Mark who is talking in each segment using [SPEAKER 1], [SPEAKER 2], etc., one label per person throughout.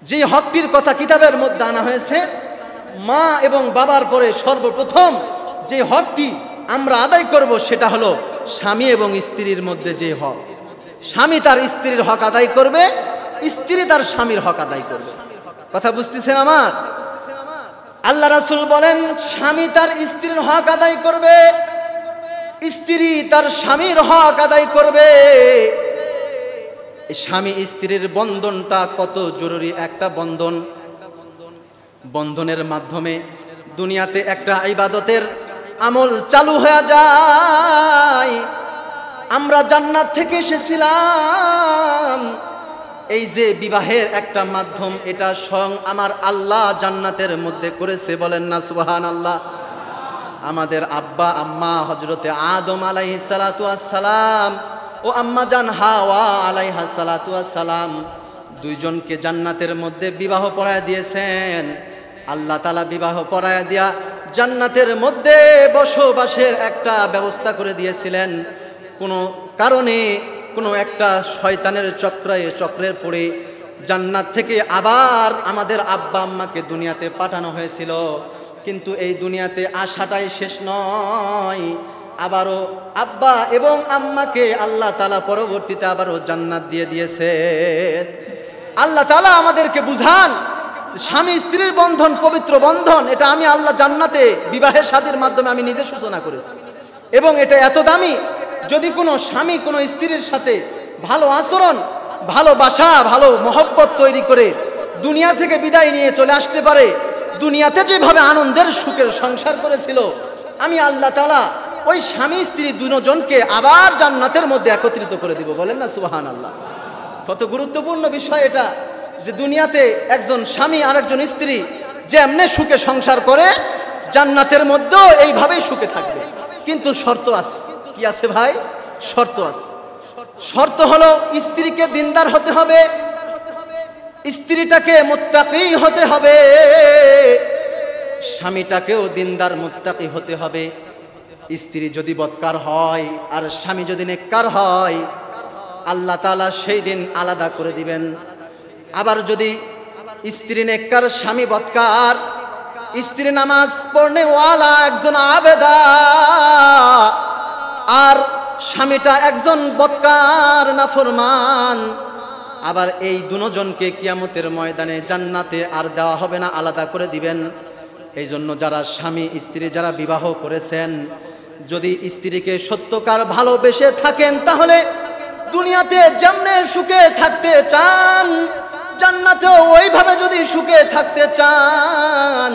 [SPEAKER 1] যে হকটির কথা কিতাবের মধ্যে আনা হয়েছে, মা এবং বাবার পরে সর্বপ্রথম যে হকটি আমরা আদায় করব সেটা হলো স্বামী এবং স্ত্রীর মধ্যে যে হক। স্বামী তার স্ত্রীর হক আদায় করবে, স্ত্রী তার স্বামীর হক আদায় করবে। কথা বুঝতেছেন আমার? আল্লাহ রাসূল বলেন, স্বামী তার স্ত্রীর হক আদায় করবে, স্ত্রী তার স্বামীর হক আদায় করবে। স্বামী স্ত্রীর বন্ধনটা কত জরুরি একটা বন্ধন। বন্ধনের মাধ্যমে দুনিয়াতে একটা ইবাদতের আমল চালু হয়ে যায়। আমরা জান্নাত থেকে এসেছিলাম, এই যে বিবাহের একটা মাধ্যম, এটা স্বয়ং আমার আল্লাহ জান্নাতের মধ্যে করেছে, বলেন না সুবহানাল্লাহ। আমাদের আব্বা আম্মা হযরতে আদম আলাইহিস সালাতু ওয়াস সালাম ও আম্মা জান হাওয়া আলাইহা সালাতু ওয়াস সালাম দুইজনকে জান্নাতের মধ্যে বিবাহ পড়ায় দিয়েছেন। আল্লাহ তাআলা বিবাহ পড়ায় দিয়া জান্নাতের মধ্যে বসবাসের একটা ব্যবস্থা করে দিয়েছিলেন। কোনো কারণে কোনো একটা শয়তানের চক্রের পড়ে জান্নাত থেকে আবার আমাদের আব্বা আম্মাকে দুনিয়াতে পাঠানো হয়েছিল। কিন্তু এই দুনিয়াতে আসাটাই শেষ নয়, আবারও আব্বা এবং আম্মাকে আল্লাহ তাআলা পরবর্তীতে আবারও জান্নাত দিয়ে দিয়েছে। আল্লাহ তাআলা আমাদেরকে বুঝান, স্বামী স্ত্রীর বন্ধন পবিত্র বন্ধন, এটা আমি আল্লাহ জান্নাতে বিবাহের শাদীর মাধ্যমে আমি নিজে সূচনা করেছি, এবং এটা এত দামি। যদি কোনো স্বামী কোনো স্ত্রীর সাথে ভালো আচরণ, ভালোবাসা, ভালো মহব্বত তৈরি করে দুনিয়া থেকে বিদায় নিয়ে চলে আসতে পারে, দুনিয়াতে যেভাবে আনন্দের সুখের সংসার করেছিল, আমি আল্লাহ তাআলা ওই স্বামী স্ত্রী দুজনকে আবার জান্নাতের মধ্যে একত্রিত করে দিব, বলেন না সুবহানাল্লাহ। কত গুরুত্বপূর্ণ বিষয় এটা, যে দুনিয়াতে একজন স্বামী আর একজন স্ত্রী যে এমনি সুখে সংসার করে, জান্নাতের মধ্যেও এইভাবেই সুখে থাকবে। কিন্তু শর্ত আছে। কি আছে ভাই? শর্ত আছে। শর্ত হলো স্ত্রীকে দিনদার হতে হবে, স্ত্রীটাকে মুত্তাকি হতে হবে, স্বামীটাকেও দিনদার মুত্তাকি হতে হবে। স্ত্রী যদি বদকার হয় আর স্বামী যদি নেককার হয়, আল্লাহ তাআলা সেই দিন আলাদা করে দিবেন। আবার যদি স্ত্রী নেককার স্বামী বদকার, স্ত্রী নামাজ পড়নে ওয়ালা একজন আবেদা আর স্বামীটা একজন বদকার নাফরমান, আবার এই দুজনকে কিয়ামতের ময়দানে জান্নাতে আর দেওয়া হবে না, আলাদা করে দিবেন। এই জন্য যারা স্বামী স্ত্রী যারা বিবাহ করেছেন, যদি স্ত্রীকে সত্যকার ভালোবেসে থাকেন, তাহলে দুনিয়াতে যেমনে সুখে থাকতে চান, জান্নাতেও ওইভাবে যদি সুখে থাকতে চান,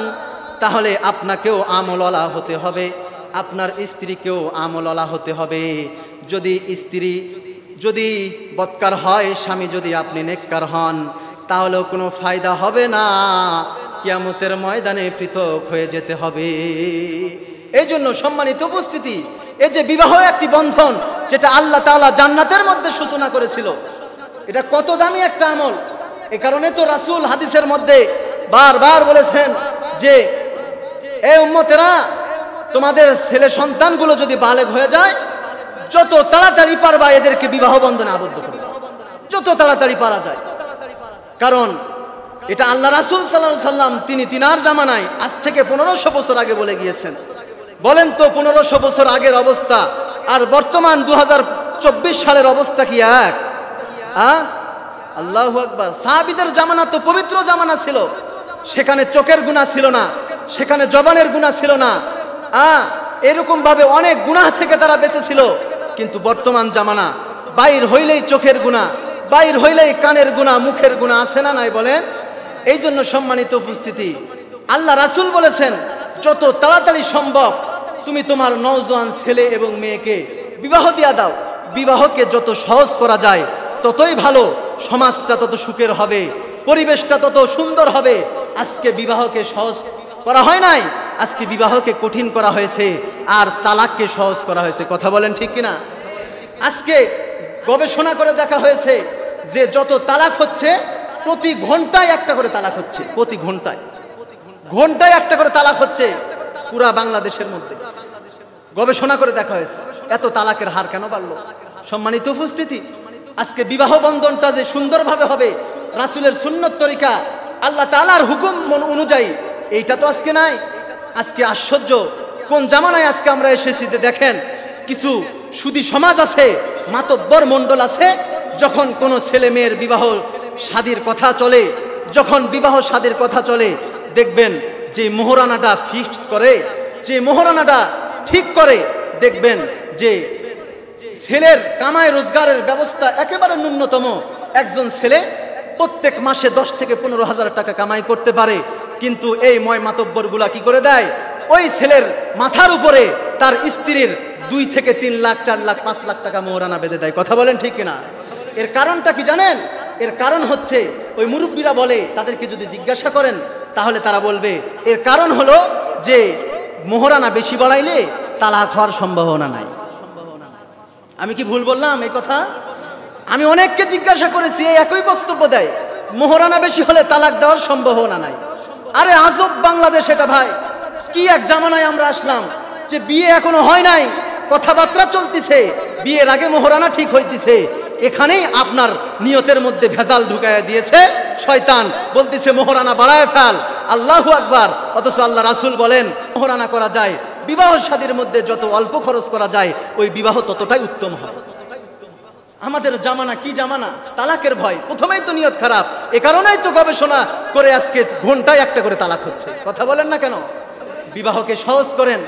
[SPEAKER 1] তাহলে আপনাকেও আমলওয়ালা হতে হবে, আপনার স্ত্রীকেও আমলওয়ালা হতে হবে। যদি বদকার হয় স্বামী, যদি আপনি নেককার হন, তাহলেও কোনো ফায়দা হবে না, কিয়ামতের ময়দানে পৃথক হয়ে যেতে হবে। এই জন্য সম্মানিত উপস্থিতি, এই যে বিবাহ একটি বন্ধন, যেটা আল্লাহ তাআলা জান্নাতের মধ্যে সূচনা করেছিল, এটা কত দামি একটা আমল। এই কারণে তো রাসূল হাদিসের মধ্যে বারবার বলেছেন যে, এ উম্মতেরা, তোমাদের ছেলে সন্তানগুলো যদি বালেগ হয়ে যায়, যত তাড়াতাড়ি পারবা এদেরকে বিবাহ বন্ধনে আবদ্ধ করবে, যত তাড়াতাড়ি পারা যায়। কারণ এটা আল্লাহ রাসূল সাল্লাল্লাহু আলাইহি সাল্লাম তিনি তিনার জামানায় আজ থেকে 1500 বছর আগে বলে গিয়েছেন। বলেন তো 1500 বছর আগের অবস্থা আর বর্তমান 2024 সালের অবস্থা কি এক? আল্লাহু আকবার। সাহাবীদের জামানা তো পবিত্র জামানা ছিল, সেখানে চোখের গুনাহ ছিল না, সেখানে জবানের গুনাহ ছিল না, এরকম ভাবে অনেক গুনাহ থেকে তারা বেঁচে ছিল। কিন্তু বর্তমান জামানা, বাইর হইলেই চোখের গুনাহ, বাইর হইলেই কানের গুনাহ, মুখের গুনাহ, আছে না নাই বলেন? এই জন্য সম্মানিত উপস্থিতি, আল্লাহ রাসূল বলেছেন, যত তাড়াতাড়ি সম্ভব তুমি তোমার নওজোয়ান ছেলে এবং মেয়েকে বিবাহ দিয়া দাও। বিবাহকে যত সহজ করা যায় ততই ভালো, সমাজটা তত সুখের হবে, পরিবেশটা তত সুন্দর হবে। আজকে বিবাহকে সহজ করা হয় নাই, আজকে বিবাহকে কঠিন করা হয়েছে, আর তালাককে সহজ করা হয়েছে। কথা বলেন ঠিক কিনা? আজকে গবেষণা করে দেখা হয়েছে যে যত তালাক হচ্ছে, প্রতি ঘন্টায় একটা করে তালাক হচ্ছে, প্রতি ঘন্টায় একটা করে তালাক হচ্ছে পুরা বাংলাদেশের মধ্যে। গবেষণা করে দেখা হয়েছে এত তালাকের হার কেন বাড়লো। সম্মানিত উপস্থিতি, আজকে বিবাহ বন্ধনটা যে সুন্দরভাবে হবে, রাসূলের সুন্নত তরিকা আল্লাহ তাআলার হুকুম অনুযায়ী, এইটা তো আজকে নাই। আজকে আশ্চর্য, কোন জামানায় আজকে আমরা এসেছি। দেখেন, কিছু সুদী সমাজ আছে, মাতব্বর মণ্ডল আছে, যখন কোনো ছেলে মেয়ের বিবাহ শাদীর কথা চলে, যখন বিবাহ শাদীর কথা চলে, দেখবেন যে মোহরানাটা ফিক্সড করে, যে মোহরানাটা ঠিক করে, দেখবেন যে ছেলের কামাই রোজগারের ব্যবস্থা একেবারে ন্যূনতম। একজন ছেলে প্রত্যেক মাসে 10 থেকে 15,000 টাকা কামাই করতে পারে, কিন্তু এই ময় মাতব্বরগুলা কি করে দেয়, ওই ছেলের মাথার উপরে তার স্ত্রীর 2 থেকে 3 লাখ, 4 লাখ, 5 লাখ টাকা মোহরানা বেঁধে দেয়। কথা বলেন ঠিক কিনা? এর কারণটা কি জানেন? এর কারণ হচ্ছে, ওই মুরব্বীরা বলে, তাদেরকে যদি জিজ্ঞাসা করেন তাহলে তারা বলবে, এর কারণ হলো যে মোহরানা বেশি বাড়াইলে তালাক হওয়ার সম্ভাবনা নাই। আমি কি ভুল বললাম এই কথা? আমি অনেককে জিজ্ঞাসা করেছি, এই একই বক্তব্য দেয়, মোহরানা বেশি হলে তালাক দেওয়ার সম্ভাবনা নাই। আরে আজব বাংলাদেশ এটা ভাই! কি এক জামানায় আমরা আসলাম যে বিয়ে এখনো হয় নাই, কথাবার্তা চলতেছে, বিয়ের আগে মোহরানা ঠিক হইতেছে। এখানেই আপনার নিয়তের মধ্যে ভেজাল ঢুকাইয়া দিয়েছে শয়তান, বলতেছে মোহরানা বাড়ায় ফেল। আল্লাহু আকবার! অথচ আল্লাহ রাসূল বলেন, মোহরানা করা যায়, বিবাহ শাদীর মধ্যে যত অল্প খরচ করা যায় ওই বিবাহ ততটাই উত্তম হয়। আমাদের জামানা কি জামানা! তালাকের ভয়, প্রথমেই তো নিয়ত খারাপ। এ কারণেই তো গবেষণা করে আজকে ঘন্টায় একটা করে তালাক হচ্ছে। কথা বলেন না কেন? বিবাহকে সহজ করেন।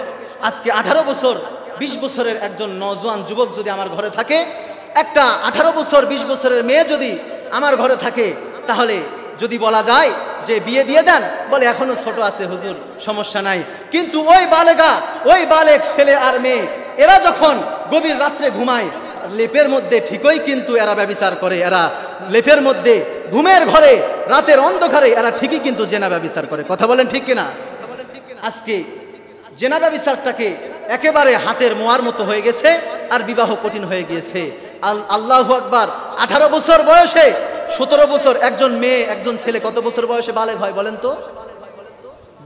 [SPEAKER 1] আজকে 18 বছর 20 বছরের একজন নওজোয়ান যুবক যদি আমার ঘরে থাকে, একটা 18 বছর 20 বছরের মেয়ে যদি আমার ঘরে থাকে, তাহলে যদি বলা যায় যে বিয়ে দিয়ে দেন, বলে এখনো ছোট আছে হুজুর, সমস্যা নাই। কিন্তু ওই বালেগা, ওই বালেক ছেলে আর মেয়ে, এরা যখন গভীর রাত্রে ঘুমায়, লেপের মধ্যে ঠিকই কিন্তু এরা ব্যভিচার করে। এরা লেপের মধ্যে, ঘুমের ঘরে, রাতের অন্ধকারে এরা ঠিকই কিন্তু জেনা ব্যভিচার করে। কথা বলেন ঠিক কিনা? আজকে জেনা ব্যভিচারটাকে একেবারে হাতের মোয়ার মতো হয়ে গেছে, আর বিবাহ কঠিন হয়ে গিয়েছে। আল্লাহু আকবার! 18 বছর বয়সে, 17 বছর একজন মেয়ে, একজন ছেলে কত বছর বয়সে বালেগ হয় বলেন তো?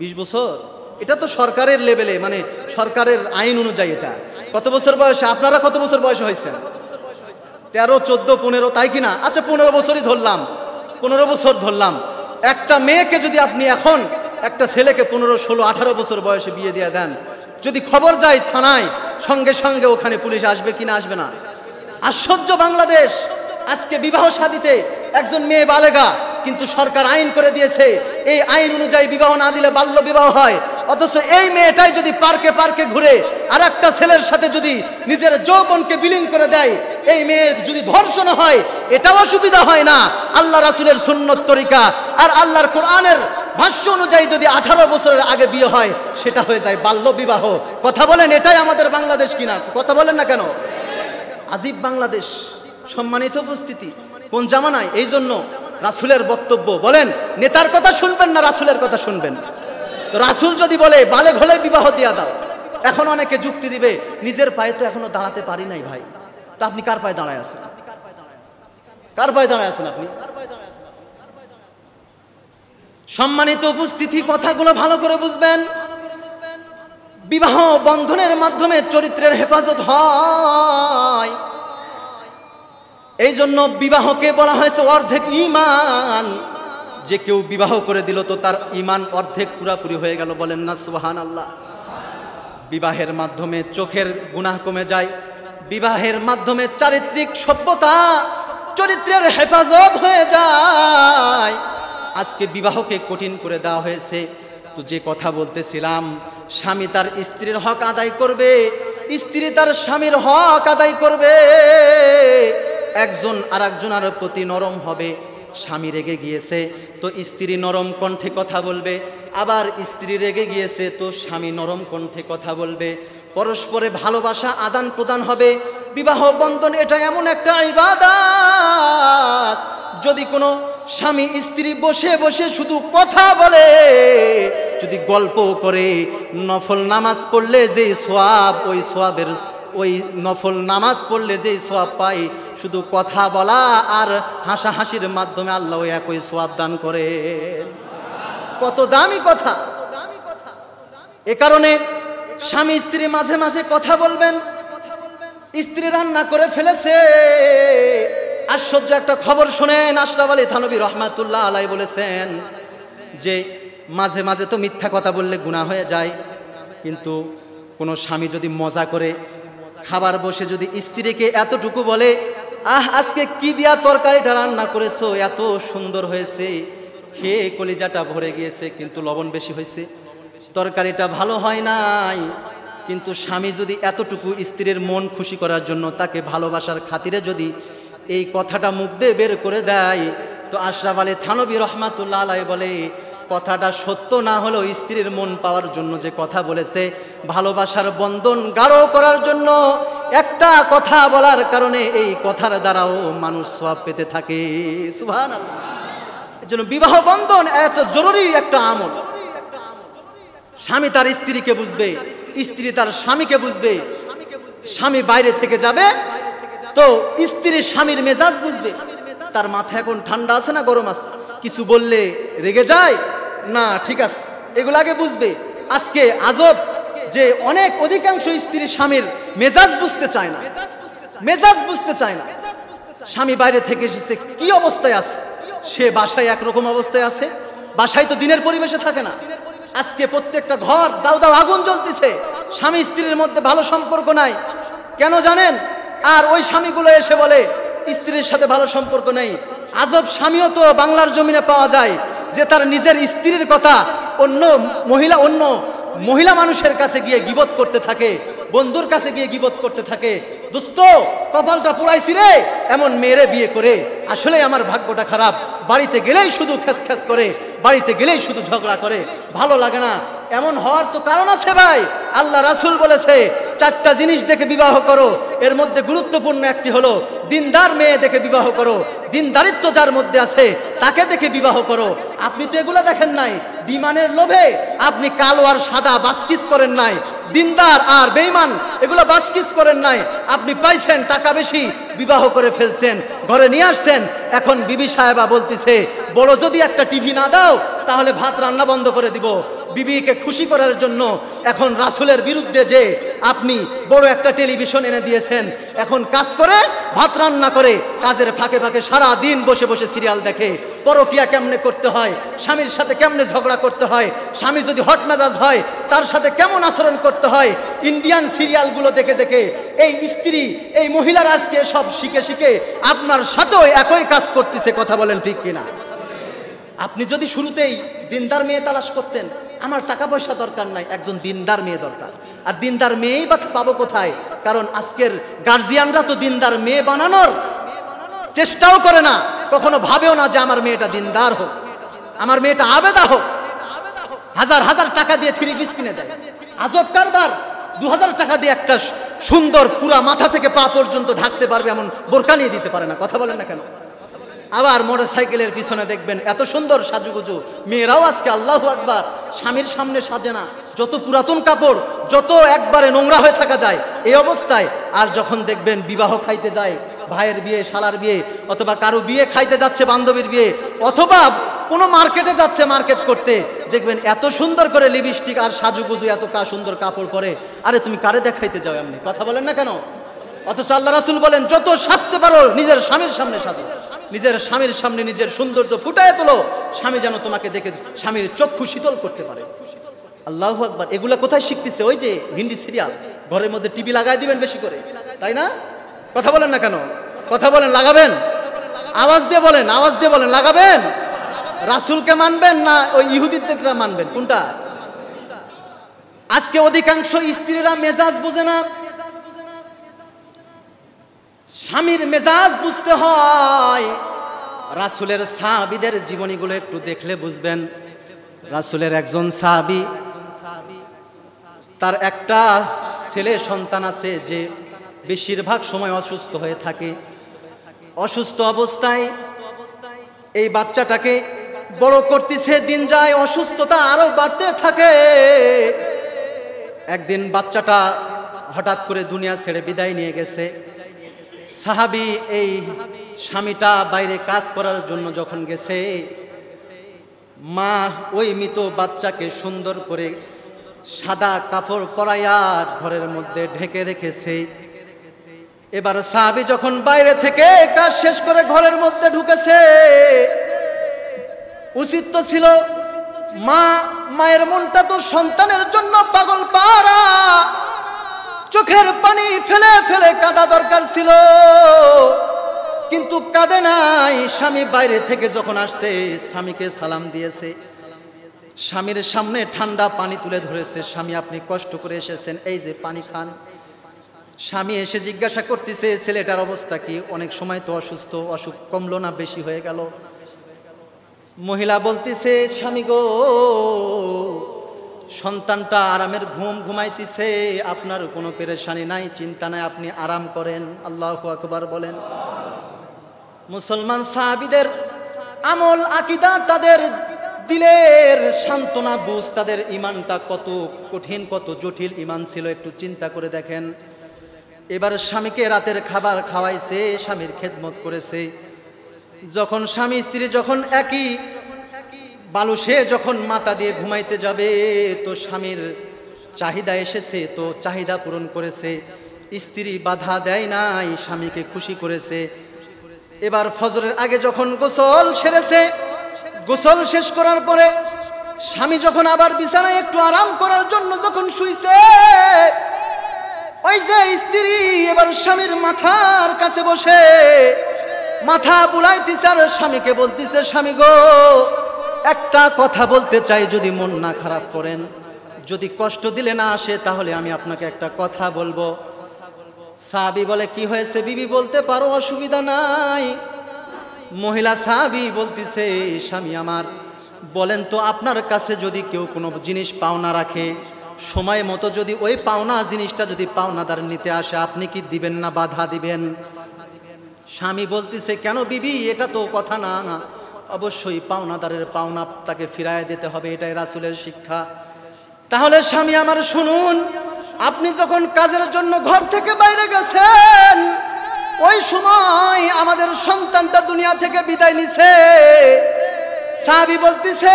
[SPEAKER 1] 20 বছর। এটা তো সরকারের লেভেলে, মানে সরকারের আইন অনুযায়ী এটা। কত বছর বয়সে? আপনারা কত বছর বয়সে হয়েছেন? 13, 14, 15, তাই কিনা? আচ্ছা 15 বছরই ধরলাম, 15 বছর ধরলাম। একটা মেয়েকে যদি আপনি এখন একটা ছেলেকে 15, 16, 18 বছর বয়সে বিয়ে দিয়ে দেন, যদি খবর যায় থানায়, সঙ্গে সঙ্গে ওখানে পুলিশ আসবে কিনা? আসবে না? আশ্চর্য বাংলাদেশ! আজকে বিবাহ শাদীতে একজন মেয়ে বালেগা, কিন্তু সরকার আইন করে দিয়েছে, এই আইন অনুযায়ী বিবাহ না দিলে বাল্য বিবাহ হয়। অথচ এই মেয়েটাই যদি পার্কে পার্কে ঘুরে আর একটা ছেলের সাথে যদি নিজের যৌবনকে বিলীন করে দেয়, এই মেয়ের যদি ধর্ষণ হয়, এটাও অসুবিধা হয় না। আল্লাহ রাসূলের সুন্নত তরিকা আর আল্লাহর কোরআনের ভাষ্য অনুযায়ী যদি 18 বছরের আগে বিয়ে হয়, সেটা হয়ে যায় বাল্য বিবাহ। কথা বলেন, এটাই আমাদের বাংলাদেশ কিনা? কথা বলেন না কেন? আজীব বাংলাদেশ। সম্মানিত উপস্থিতি, কোন জামানায়! এই জন্য রাসূলের বক্তব্য, বলেন নেতার কথা শুনবেন না রাসূলের কথা শুনবেন? তো রাসূল যদি বলে বালেগ হলে বিবাহ দিয়া দাও, এখন অনেকে যুক্তি দিবে, নিজের পায়ে তো এখনো দাঁড়াতে পারি নাই ভাই। তা আপনি কার পায়ে দাঁড়ায় আছেন? কার পায়ে দাঁড়ায় আছেন আপনি? সম্মানিত উপস্থিতি, কথাগুলো ভালো করে বুঝবেন। বিবাহ বন্ধনের মাধ্যমে চরিত্রের হেফাজত হয়। এই জন্য বিবাহকে বলা হয়েছে অর্ধেক ঈমান। যে কেউ বিবাহ করে দিল তো তার ঈমান অর্ধেক পুরাপুরি হয়ে গেল। বলেন না সুবহানাল্লাহ? বিবাহের মাধ্যমে চোখের গুনাহ কমে যায়, বিবাহের মাধ্যমে চারিত্রিক সভ্যতা, চরিত্রের হেফাজত হয়ে যায়। আজকে বিবাহকে কঠিন করে দেওয়া হয়েছে। তো যে কথা বলতেছিলাম, স্বামী তার স্ত্রীর হক আদায় করবে, স্ত্রী তার স্বামীর হক আদায় করবে। একজন আরেকজনের প্রতি নরম হবে। স্বামী রেগে গিয়েছে তো স্ত্রী নরম কণ্ঠে কথা বলবে, আবার স্ত্রী রেগে গিয়েছে তো স্বামী নরম কণ্ঠে কথা বলবে। পরস্পরে ভালোবাসা আদান প্রদান হবে। বিবাহ বন্ধন এটা এমন একটা ইবাদত, যদি কোনো স্বামী স্ত্রী বসে বসে শুধু কথা বলে, যদি গল্প করে, নফল নামাজ পড়লে যে সওয়াব, ওই সওয়াবের, ওই নফল নামাজ পড়লে যে সওয়াব পাই, শুধু কথা বলা আর হাসাহাসির মাধ্যমে আল্লাহ একই সওয়াব দান করে। কত দামি কথা! এ কারণে স্বামী স্ত্রী মাঝে মাঝে কথা বলবেন। স্ত্রী রান্না করে ফেলেছে, আশ্চর্য একটা খবর শুনেন। আশরাফ আলী থানভী রহমাতুল্লাহ আলাইহি বলেছেন, যে মাঝে মাঝে তো মিথ্যা কথা বললে গুনাহ হয়ে যায়, কিন্তু কোনো স্বামী যদি মজা করে খাবার বসে যদি স্ত্রীকে এতটুকু বলে, আজকে কি দিয়া তরকারিটা রান্না করেছো, এত সুন্দর হয়েছে, খেয়ে কলিজাটা ভরে গিয়েছে, কিন্তু লবণ বেশি হয়েছে, তরকারিটা ভালো হয় নাই, কিন্তু স্বামী যদি এতটুকু স্ত্রীর মন খুশি করার জন্য তাকে ভালোবাসার খাতিরে যদি এই কথাটা মুখ দিয়ে বের করে দেয়, তো আশরাফ আলী থানভী রহমাতুল্লাহ আলাইহি বলে কথাটা সত্য না হলেও স্ত্রীর মন পাওয়ার জন্য যে কথা বলেছে, ভালোবাসার বন্ধন গাঢ় করার জন্য একটা কথা বলার কারণে এই কথার দ্বারাও মানুষ সওয়াব পেতে থাকে। সুবহানাল্লাহ। এজন্য বিবাহ বন্ধন এত জরুরি একটা আমল। স্বামী তার স্ত্রীকে বুঝবে, স্ত্রী তার স্বামীকে বুঝবে। স্বামী বাইরে থেকে যাবে তো স্ত্রী স্বামীর মেজাজ বুঝবে, তার মাথা এখন ঠান্ডা আছে না গরম আছে, কিছু বললে রেগে যায় না ঠিক আছে, এগুলো আগে বুঝবে। আজকে আজব যে অধিকাংশ স্ত্রী স্বামীর মেজাজ বুঝতে চায় না, মেজাজ বুঝতে চায় না। স্বামী বাইরে থেকে এসেছে, কি অবস্থায় আছে, সে বাসায় একরকম অবস্থায় আছে, বাসায় তো দিনের পরিবেশে থাকে না। আজকে প্রত্যেকটা ঘর দাউ দাউ আগুন জ্বলতেছে, স্বামী স্ত্রীর মধ্যে ভালো সম্পর্ক নাই। কেন জানেন? আর ওই স্বামীগুলো এসে বলে স্ত্রীর সাথে ভালো সম্পর্ক নেই। আজব স্বামীও তো বাংলার জমিনে পাওয়া যায় যে তার নিজের স্ত্রীর কথা অন্য মহিলা মানুষের কাছে গিয়ে গীবত করতে থাকে, বন্ধুর কাছে গিয়ে গীবত করতে থাকে। দোস্ত কপালটা পুরাইছি রে, এমন মেয়েরে বিয়ে করে আসলে আমার ভাগ্যটা খারাপ, বাড়িতে গেলেই শুধু খেস খেস করে, বাড়িতে গেলেই শুধু ঝগড়া করে, ভালো লাগে না। এমন হওয়ার তো কারণ আছে ভাই। আল্লাহ রাসূল বলেছে 4টা জিনিস দেখে বিবাহ করো, এর মধ্যে গুরুত্বপূর্ণ একটি হলো দিনদার মেয়ে দেখে বিবাহ করো, দিনদারিত্ব যার মধ্যে আছে তাকে দেখে বিবাহ করো। আপনি তো এগুলো দেখেন নাই, ডিমানের লোভে আপনি কালো আর সাদা বাসকিস করেন নাই, দিনদার আর বেঈমান এগুলো বাসকিস করেন নাই, আপনি পাইছেন টাকা বেশি, বিবাহ করে ফেলছেন, ঘরে নিয়ে আসছেন। এখন বিবি সাহেবা বলতেছে বড় যদি একটা টিভি না দাও তাহলে ভাত রান্না বন্ধ করে দিব। বিবিকে খুশি করার জন্য এখন রাসূলের বিরুদ্ধে যে আপনি বড় একটা টেলিভিশন এনে দিয়েছেন, এখন কাজ করে ভাত রান্না করে কাজের ফাঁকে ফাঁকে সারা দিন বসে বসে সিরিয়াল দেখে, পরকিয়া কেমনে করতে হয়, স্বামীর সাথে কেমনে ঝগড়া করতে হয়, স্বামী যদি হট মেজাজ হয় তার সাথে কেমন আচরণ করতে হয়, ইন্ডিয়ান সিরিয়ালগুলো দেখে দেখে এই স্ত্রী এই মহিলারা আজকে সব শিখে শিখে আপনার সাথেও একই কাজ করতেছে। কথা বলেন ঠিক কিনা? আপনি যদি শুরুতেই দিনদার মেয়ে তালাশ করতেন, আমার টাকা পয়সা দরকার নাই, একজন দিনদার মেয়ে দরকার। আর দিনদার মেয়েই বা পাবো কোথায়? কারণ আজকের গার্জিয়ানরা তো দিনদার মেয়ে বানানোর চেষ্টাও করে না, কখনো ভাবেও না যে আমার মেয়েটা দিনদার হোক, আমার মেয়েটা আবেদা হোক। হাজার হাজার টাকা দিয়ে 3 পিস কিনে দেয়, আজব কারবার। 2000 টাকা দিয়ে একটা সুন্দর পুরা মাথা থেকে পা পর্যন্ত ঢাকতে পারবে এমন বোরকা নিয়ে দিতে পারে না। কথা বলেন না কেন? আবার মোটরসাইকেলের পিছনে দেখবেন এত সুন্দর সাজুগুজু মেয়েরাও আজকে, আল্লাহু আকবার, স্বামীর সামনে সাজে না, যত পুরাতন কাপড়, যত একবারে নোংরা হয়ে থাকা যায় এই অবস্থায়। আর যখন দেখবেন বিবাহ খাইতে যায়, ভাইয়ের বিয়ে, শালার বিয়ে, অথবা কারো বিয়ে খাইতে যাচ্ছে, বান্ধবীর বিয়ে, অথবা কোনো মার্কেটে যাচ্ছে মার্কেট করতে, দেখবেন এত সুন্দর করে লিপস্টিক আর সাজুগুজু, এত সুন্দর কাপড় পরে। আরে তুমি কারে দেখাইতে যাও এমনি? কথা বলেন না কেন? অথচ আল্লাহ রাসূল বলেন যত সাজতে পারো নিজের স্বামীর সামনে সাজো, নিজের স্বামীর সামনে নিজের সৌন্দর্য ফুটায় তোলো, স্বামী যেন তোমাকে দেখে স্বামীর চক্ষু শীতল করতে পারে। আল্লাহু আকবার। এগুলা কোথায় শিখতেছে? ওই যে হিন্দি সিরিয়াল, ঘরের মধ্যে টিভি লাগাই দিবেন বেশি করে, তাই না? কথা বলেন না কেন? কথা বলেন, লাগাবেন? আওয়াজ দিয়ে বলেন, আওয়াজ দিয়ে বলেন, লাগাবেন? রাসূলকে মানবেন না ওই ইহুদিদেরকে মানবেন? কোনটা? আজকে অধিকাংশ স্ত্রীরা মেজাজ বোঝে না। স্বামীর মেজাজ বুঝতে হয়। রাসূলের সাহাবীদের জীবনীগুলো একটু দেখলে বুঝবেন। রাসূলের একজন সাহাবী, তার একটা ছেলে সন্তান আছে যে বেশিরভাগ সময় অসুস্থ হয়ে থাকে। অসুস্থ অবস্থায় এই বাচ্চাটাকে বড় করতেছে, দিন যায়, অসুস্থতা আরো বাড়তে থাকে। একদিন বাচ্চাটা হঠাৎ করে দুনিয়া ছেড়ে বিদায় নিয়ে গেছে। সাহাবী এই স্বামীটা বাইরে কাজ করার জন্য যখন গেছে, মা ওই মৃত বাচ্চাকে সুন্দর করে সাদা কাপড় পরাইয়া ঘরের মধ্যে ঢেকে রেখেছে। এবার সাহাবী যখন বাইরে থেকে কাজ শেষ করে ঘরের মধ্যে ঢুকেছে, উচিত তো ছিল মায়ের মনটা তো সন্তানের জন্য পাগল পারা, চোখের পানি ফেলে ফেলে কাঁদা দরকার ছিল, কিন্তু কাঁদে নাই। স্বামী বাইরে থেকে যখন আসছে স্বামীকে সালাম দিয়েছে, স্বামীর সামনে ঠান্ডা পানি তুলে ধরেছে, স্বামী আপনি কষ্ট করে এসেছেন, এই যে পানি খান। স্বামী এসে জিজ্ঞাসা করতেছে ছেলেটার অবস্থা কি, অনেক সময় তো অসুস্থ, অসুখ কমলো না বেশি হয়ে গেল? মহিলা বলতেছে স্বামী গো, সন্তানটা আরামের ঘুম ঘুমাইতেছে, আপনার কোনো পেরেশানি নাই, চিন্তা নাই, আপনি আরাম করেন। আল্লাহু আকবার বলেন। মুসলমান সাহাবীদের আমল আকীদা, তাদের দিলের সান্ত্বনা বুঝ, তাদের ঈমানটা কত কঠিন কত জটিল ঈমান ছিল একটু চিন্তা করে দেখেন। এবার স্বামীকে রাতের খাবার খাওয়াইছে, স্বামীর খেদমত করেছে। যখন স্বামী স্ত্রী যখন একই বালুসে যখন মাথা দিয়ে ঘুমাইতে যাবে, তো স্বামীর চাহিদা এসেছে, তো চাহিদা পূরণ করেছে, স্ত্রী বাধা দেয় নাই, স্বামীকে খুশি করেছে। এবার ফজরের আগে যখন গোসল সেরেছে, গোসল শেষ করার পরে স্বামী যখন আবার বিছানায় একটু আরাম করার জন্য যখন শুইছে, ওই যে স্ত্রী এবার স্বামীর মাথার কাছে বসে মাথা বুলাইতেছে আর স্বামীকে বলতেছে স্বামী গো, একটা কথা বলতে চাই, যদি মন না খারাপ করেন, যদি কষ্ট দিলে না আসে, তাহলে আমি আপনাকে একটা কথা বলবো। সাহাবী বলে কি হয়েছে বিবি, বলতে পারো, অসুবিধা নাই। মহিলা সাহাবী বলতেছে স্বামী আমার, বলেন তো আপনার কাছে যদি কেউ কোনো জিনিস পাওনা রাখে, সময় মতো যদি ওই পাওনা জিনিসটা যদি পাওনাদার নিতে আসে, আপনি কি দিবেন না বাধা দিবেন? স্বামী বলতেছে কেন বিবি, এটা তো কথা না, অবশ্যই পাওনাদারের পাওনা তাকে ফিরায় দিতে হবে, এটাই রাসূলের শিক্ষা। তাহলে স্বামী আমার শুনুন, আপনি যখন কাজের জন্য ঘর থেকে বাইরে গেছেন, ওই সময় আমাদের সন্তানটা দুনিয়া থেকে বিদায় নিছে। সাহাবী বলতেছে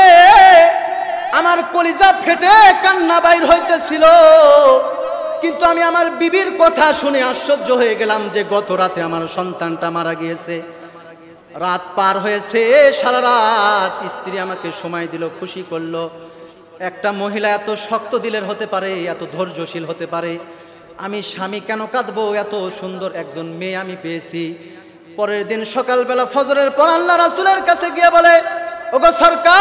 [SPEAKER 1] আমার কলিজা ফেটে কান্না বাইর হইতেছিল, কিন্তু আমি আমার বিবির কথা শুনে আশ্চর্য হয়ে গেলাম যে গত রাতে আমার সন্তানটা মারা গিয়েছে। রাত পার হয়েছে, সারা রাত স্ত্রী আমাকে সময় দিল, খুশি করলো। একটা মহিলা এত শক্ত দিলের হতে পারে, এত ধৈর্যশীল হতে পারে, আমি স্বামী কেন কাঁদবো, এত সুন্দর একজন মেয়ে আমি পেয়েছি। পরের দিন সকালবেলা ফজরের পর আল্লাহ রাসূলের কাছে গিয়ে বলে, ওগো সরকার,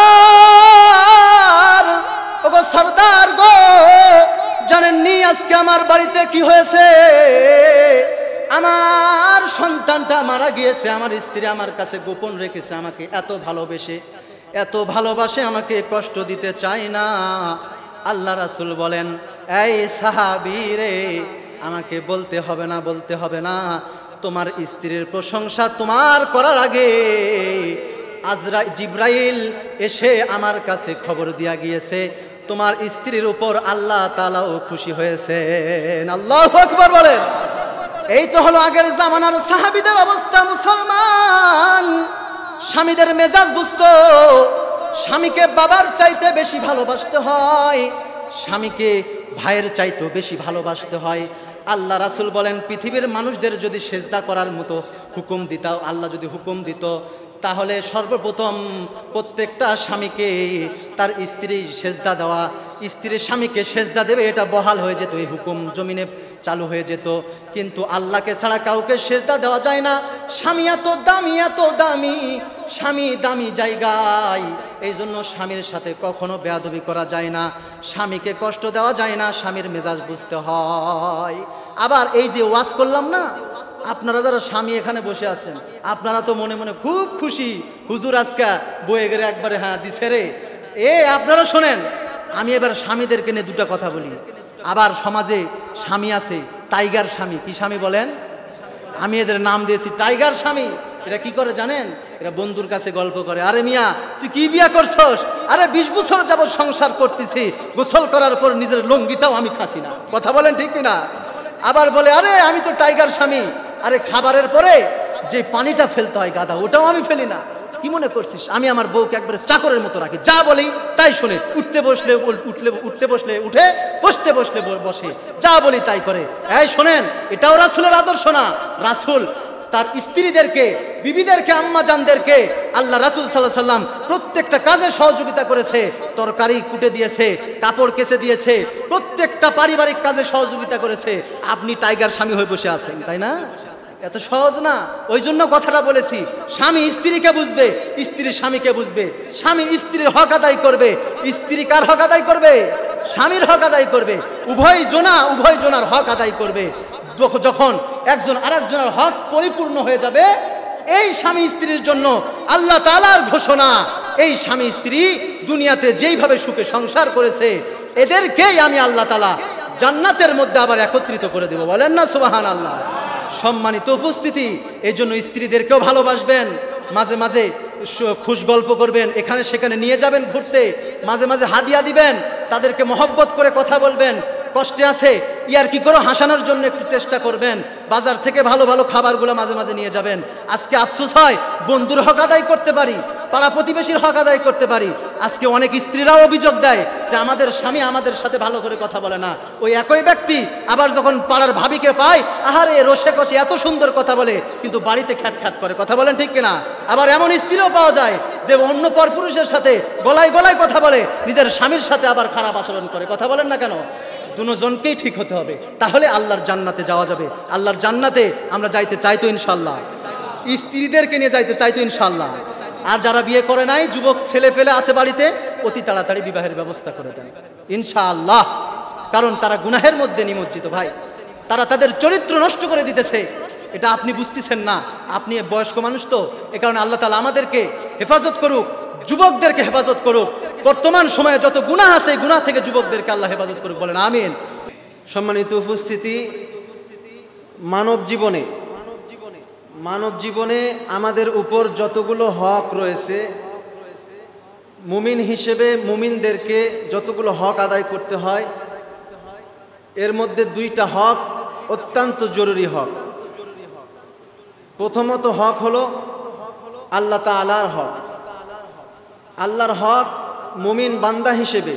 [SPEAKER 1] ওগো সরদার গো, জানেননি আজকে আমার বাড়িতে কি হয়েছে? আমার সন্তানটা মারা গিয়েছে, আমার স্ত্রী আমার কাছে গোপন রেখেছে, আমাকে এত ভালোবেসে এত ভালোবাসে, আমাকে কষ্ট দিতে চায় না। আল্লাহ রাসূল বলেন, এই সাহাবী রে, আমাকে বলতে হবে না, বলতে হবে না, তোমার স্ত্রীর প্রশংসা তোমার করার আগে জিবরাইল এসে আমার কাছে খবর দিয়া গিয়েছে, তোমার স্ত্রীর উপর আল্লাহ তাআলাও খুশি হয়েছেন। আল্লাহু আকবার বলেন। এই তো হলো আগের জামানার সাহাবীদের অবস্থা। মুসলমান স্বামীদের মেজাজ বুঝতো, স্বামীকে বাবার চাইতে বেশি ভালোবাসতে হয়, স্বামীকে ভাইয়ের চাইতে বেশি ভালোবাসতে হয়। আল্লাহ রাসূল বলেন, পৃথিবীর মানুষদের যদি সেজদা করার মতো হুকুম দিত, আল্লাহ যদি হুকুম দিত, তাহলে সর্বপ্রথম প্রত্যেকটা স্বামীকে তার স্ত্রী সেজদা দেওয়া, স্ত্রীর স্বামীকে সেজদা দেবে, এটা বহাল হয়ে যেত, এই হুকুম জমিনে চালু হয়ে যেত। কিন্তু আল্লাহকে ছাড়া কাউকে সেজদা দেওয়া যায় না। স্বামী এত দামি, এত দামি, স্বামী দামি জায়গায়, এই জন্য স্বামীর সাথে কখনো বেয়াদবি করা যায় না, স্বামীকে কষ্ট দেওয়া যায় না, স্বামীর মেজাজ বুঝতে হয়। আবার এই যে ওয়াজ করলাম না, আপনারা যারা স্বামী এখানে বসে আছেন, আপনারা তো মনে মনে খুব খুশি, হুজুর আজকে বয়ে গেলে একবারে হ্যাঁ দিছে রে। আপনারা শোনেন, আমি এবার স্বামীদেরকে নিয়ে দুটা কথা বলি। আবার সমাজে স্বামী আছে টাইগার স্বামী, কি স্বামী বলেন? আমি এদের নাম দিয়েছি টাইগার স্বামী। এরা কি করে জানেন? এরা বন্ধুর কাছে গল্প করে, আরে মিয়া তুই কি বিয়া করছস? আরে 20 বছর যাবত সংসার করতেছি, গোসল করার পর নিজের লঙ্গিটাও আমি খাসি না। কথা বলেন ঠিক কিনা? আবার বলে, আরে আমি তো টাইগার স্বামী, আরে খাবারের পরে যে পানিটা ফেলতে হয় গাদা, ওটাও আমি ফেলি না। কি মনে করছিস আমি আমার বউকে একবারে চাকরের মতো রাখি, যা বলি তাই শুনে, উঠতে বসলে উঠে, বসতে বসলে বসে, যা বলি তাই করে। এই শোনেন, এটাও রাসূলের আদর্শ না। রাসূল তার স্ত্রীদেরকে, বিবিদেরকে, আম্মাজানদেরকে আল্লাহ রাসূল সাল্লাল্লাহু আলাইহি সাল্লাম প্রত্যেকটা কাজে সহযোগিতা করেছে। তরকারি কুটে দিয়েছে, কাপড় কেচে দিয়েছে, প্রত্যেকটা পারিবারিক কাজে সহযোগিতা করেছে। আপনি টাইগার স্বামী হয়ে বসে আছেন, তাই না? এত সহজ না। ওই জন্য কথাটা বলেছি, স্বামী স্ত্রীকে বুঝবে, স্ত্রী স্বামীকে বুঝবে, স্বামী স্ত্রীর হক আদায় করবে, স্ত্রী কার হক আদায় করবে? স্বামীর হক আদায় করবে। উভয় জনার হক আদায় করবে। যখন একজন আরেকজনের হক পরিপূর্ণ হয়ে যাবে, এই স্বামী স্ত্রীর জন্য আল্লাহ তাআলার ঘোষণা, এই স্বামী স্ত্রী দুনিয়াতে যেইভাবে সুখে সংসার করেছে, এদেরকেই আমি আল্লাহ তাআলা জান্নাতের মধ্যে আবার একত্রিত করে দেব। বলেন না সুবহানাল্লাহ। সম্মানিত উপস্থিতি, এই জন্য স্ত্রীদেরকেও ভালোবাসবেন, মাঝে মাঝে খুশ গল্প করবেন, এখানে সেখানে নিয়ে যাবেন ঘুরতে, মাঝে মাঝে হাদিয়া দিবেন, তাদেরকে মহব্বত করে কথা বলবেন, কষ্টে আছে ইয়ার কি করে হাসানোর জন্য একটু চেষ্টা করবেন, বাজার থেকে ভালো ভালো খাবারগুলো মাঝে মাঝে নিয়ে যাবেন। আজকে আফসোস হয়, বন্ধুর হক আদায় করতে পারি, পাড়া প্রতিবেশীর হক আদায় করতে পারি, আজকে অনেক স্ত্রীরাও অভিযোগ দেয় যে আমাদের স্বামী আমাদের সাথে ভালো করে কথা বলে না। ওই একই ব্যক্তি আবার যখন পাড়ার ভাবিকে পায়, আহারে রসে কষে এত সুন্দর কথা বলে, কিন্তু বাড়িতে খ্যাটখ্যাট করে। কথা বলেন ঠিক কিনা? আবার এমন স্ত্রীও পাওয়া যায় যে অন্য পরপুরুষের সাথে গলায় গলায় কথা বলে, নিজের স্বামীর সাথে আবার খারাপ আচরণ করে। কথা বলেন না কেন? দুজনকেই ঠিক হতে হবে, তাহলে আল্লাহর জান্নাতে যাওয়া যাবে। আল্লাহর জান্নাতে আমরা যাইতে চাই তো ইনশাআল্লাহ, স্ত্রীদেরকে নিয়ে যাইতে চাই তো ইনশাআল্লাহ। আর যারা বিয়ে করে নাই, যুবক ছেলে ফেলে আছে বাড়িতে, অতি তাড়াতাড়ি বিবাহের ব্যবস্থা করে দেন ইনশাআল্লাহ। কারণ তারা গুনাহের মধ্যে নিমজ্জিত ভাই, তারা তাদের চরিত্র নষ্ট করে দিতেছে। এটা আপনি বুঝতেছেন না, আপনি বয়স্ক মানুষ তো, এ কারণে আল্লাহ তাআলা আমাদেরকে হেফাজত করুক, যুবকদেরকে হেফাজত করুক। বর্তমান সময়ে যত গুনাহ আছে, গুনাহ থেকে যুবকদেরকে আল্লাহ হেফাজত করুক, বলেন আমিন। সম্মানিত উপস্থিতি, মানব জীবনে আমাদের উপর যতগুলো হক রয়েছে, মুমিন হিসেবে মুমিনদেরকে যতগুলো হক আদায় করতে হয়, এর মধ্যে দুইটা হক অত্যন্ত জরুরি হক। প্রথমত হক হলো আল্লাহ তাআলার হক। আল্লাহর হক মুমিন বান্দা হিসেবে,